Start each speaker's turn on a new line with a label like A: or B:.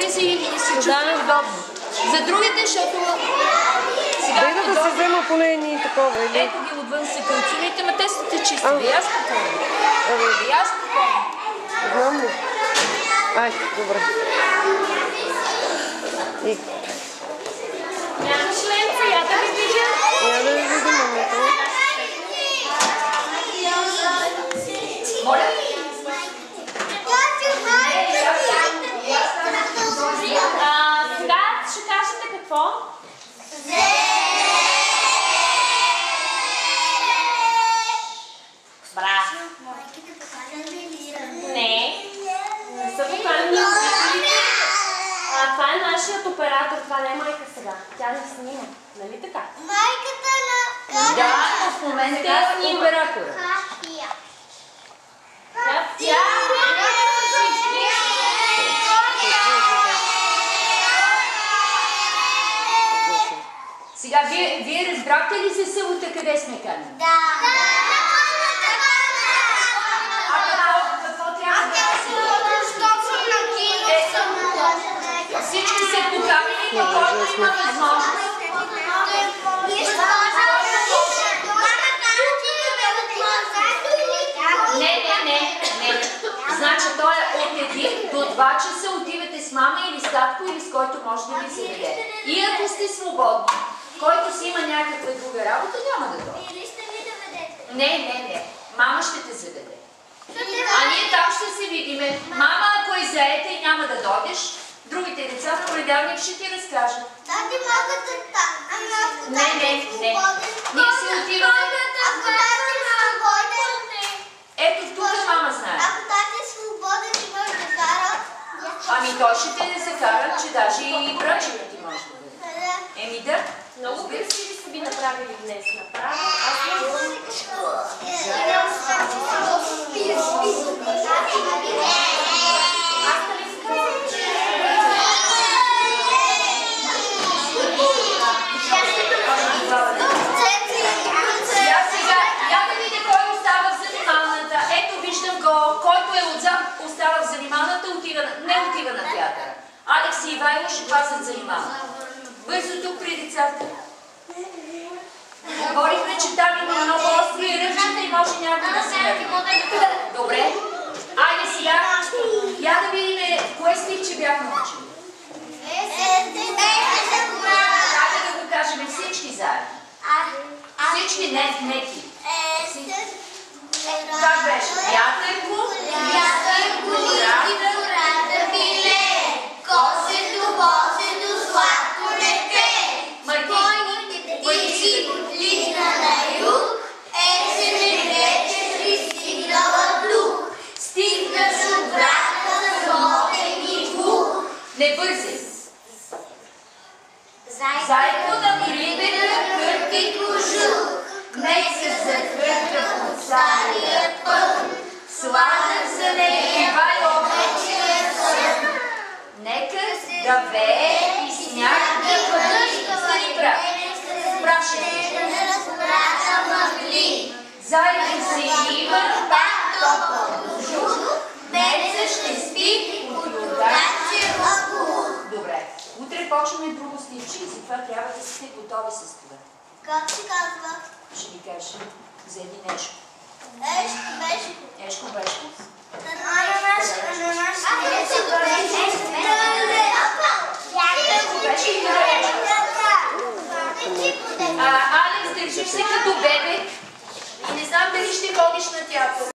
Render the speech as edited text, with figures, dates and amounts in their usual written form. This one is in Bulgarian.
A: влиза и се чувства удобно. За другите, защото сега
B: да се взема поне едни такова, или?
A: Ето ги отвън се кълцулите, ма те са те чисти. Ви аз спокойно. Ви аз спокойно.
B: Знам ли? Ай, добре.
A: Нямаш ленца, я да ви видя.
B: Я да ви видя, мамата.
A: Моля? Сега ще кажете какво? Браво! Не са поканени родителите. Това е нашият оператор, това не е майка сега. Тя не снима, нали така?
C: Майката на...
A: Да, в момента е оператора. Сега, вие разбрахте ли за селото къде сме канали?
C: Да.
A: Какво трябва да се всички се поканили, но който има възможност. Не. Значи той е от 1 до 2 часа отивате с мама или с татко или с който може да ви заведе. И ако сте свободни, който си има някаква друга работа, няма да дойде.
C: Или ще ви доведете?
A: Не. Мама ще те заведе. А ние там ще се видиме. Мама, ако е заета и няма да дойдеш, другите деца на понеделник ще ти разкажат.
C: Да, ти могат да там.
A: Не. Ние си отиваме.
C: Ако тази е свободен,
A: Ето тук мама знае.
C: ако тази е свободен, ти може да кара.
A: Ами той ще те закара, че даже и брачите ти може да бъде. Еми да.
D: Много красиви са ви направили днес. Направо.
A: Я да видя кой остава в занималната. Ето виждам го, който е отзад остава в занималната, не отива на театъра. Алекс и Ивайло ще пазят занималната. Бързо тук при децата. Говорихме, че там има много остри ръчета и може някой да се нави. Добре. Айде сега, я да видим кое стихче бяхме учили. Хайде да го кажем всички заедно. Всички, не ти. Как беше? Вятърко,
C: гората биле, косето, босето, сладко дете. Бойните птици литна на юг, есен вече пристигнала тук. Стигнаш от брата, самотен и двух.
A: не бързи.
C: Зайко на прибега, кърти кожух, меч се захвърта под стария път.
A: Сладък за нея вече сън. Нека да вее и сняг да бъде. Стани прав. Спрашай. Зайко се има,
C: Пак топъл кожух, меца ще спи от рогаче лакух.
A: Добре. Утре почваме друго стихче и затова трябва да сте готови с това.
C: Как се казва?
A: Ще ви кажа за един Ешко.
C: Беше.
A: Ешко беше. Алекс, държиш се като бебе и не знам дали ще ходиш на театър.